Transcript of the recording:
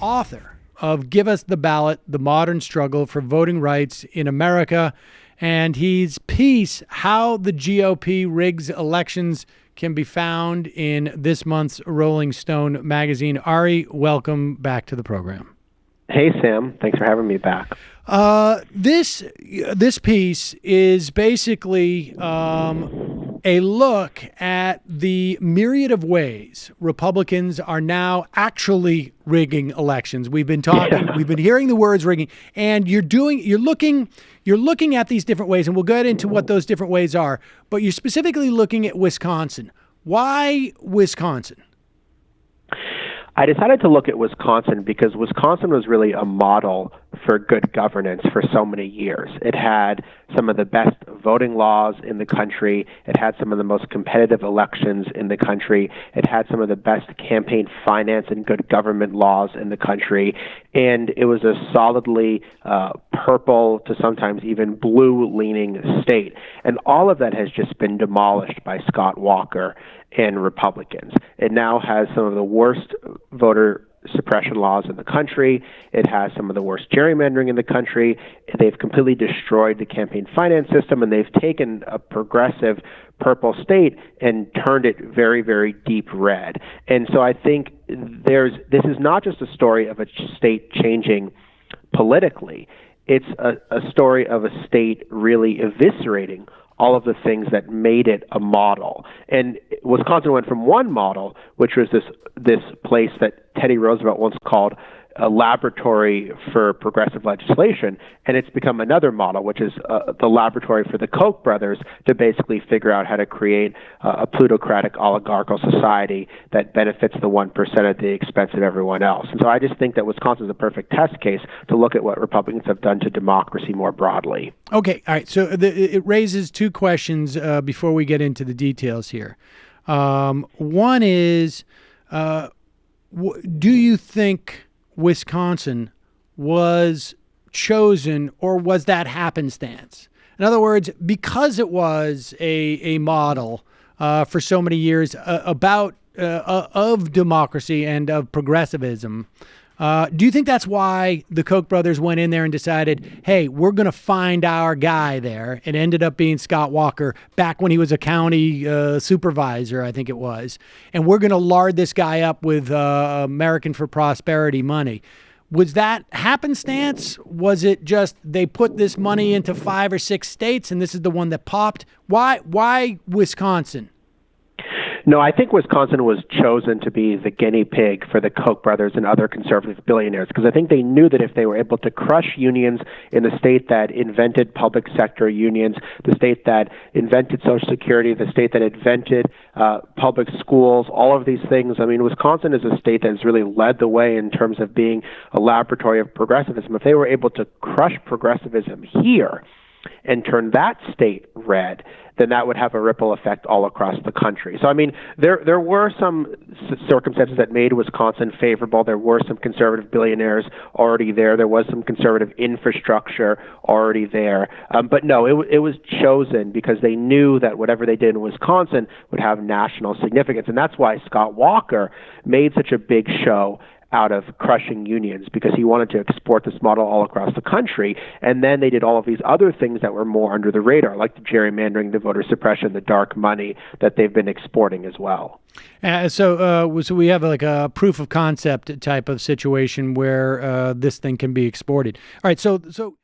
author of Give Us the Ballot, The Modern Struggle for Voting Rights in America. And his piece, How the GOP Rigs Elections, can be found in this month's Rolling Stone magazine. Ari, welcome back to the program. Hey, Sam. Thanks for having me back. This piece is basically a look at the myriad of ways Republicans are now actually rigging elections. We've been hearing the words rigging, and you're looking at these different ways, and we'll get into what those different ways are. But you're specifically looking at Wisconsin. Why Wisconsin? I decided to look at Wisconsin because Wisconsin was really a model for good governance for so many years. It had some of the best voting laws in the country. It had some of the most competitive elections in the country. It had some of the best campaign finance and good government laws in the country. And it was a solidly purple to sometimes even blue-leaning state. And all of that has just been demolished by Scott Walker and Republicans. It now has some of the worst voter suppression laws in the country. It has some of the worst gerrymandering in the country. They've completely destroyed the campaign finance system, and they've taken a progressive purple state and turned it very, very deep red. And so I think this is not just a story of a state changing politically. It's a story of a state really eviscerating all of the things that made it a model. And Wisconsin went from one model, which was this place that Teddy Roosevelt once called a laboratory for progressive legislation, and it's become another model, which is the laboratory for the Koch brothers to basically figure out how to create a plutocratic oligarchical society that benefits the 1% at the expense of everyone else. And so I just think that Wisconsin is a perfect test case to look at what Republicans have done to democracy more broadly. Okay, all right. So it raises two questions before we get into the details here. One is, do you think Wisconsin was chosen, or was that happenstance? In other words, because it was a model for so many years of democracy and of progressivism, do you think that's why the Koch brothers went in there and decided, hey, we're going to find our guy there? It ended up being Scott Walker back when he was a county supervisor, I think it was. And we're going to lard this guy up with American for Prosperity money. Was that happenstance? Was it just they put this money into 5 or 6 states and this is the one that popped? Why Wisconsin? No, I think Wisconsin was chosen to be the guinea pig for the Koch brothers and other conservative billionaires, because I think they knew that if they were able to crush unions in the state that invented public sector unions, the state that invented Social Security, the state that invented public schools, all of these things. I mean, Wisconsin is a state that has really led the way in terms of being a laboratory of progressivism. If they were able to crush progressivism here and turn that state red, then that would have a ripple effect all across the country. So, I mean, there were some circumstances that made Wisconsin favorable. There were some conservative billionaires already there. There was some conservative infrastructure already there. But no, it was chosen because they knew that whatever they did in Wisconsin would have national significance. And that's why Scott Walker made such a big show out of crushing unions, because he wanted to export this model all across the country. And then they did all of these other things that were more under the radar, like the gerrymandering, the voter suppression, the dark money that they've been exporting as well. So we have like a proof of concept type of situation where this thing can be exported. All right. So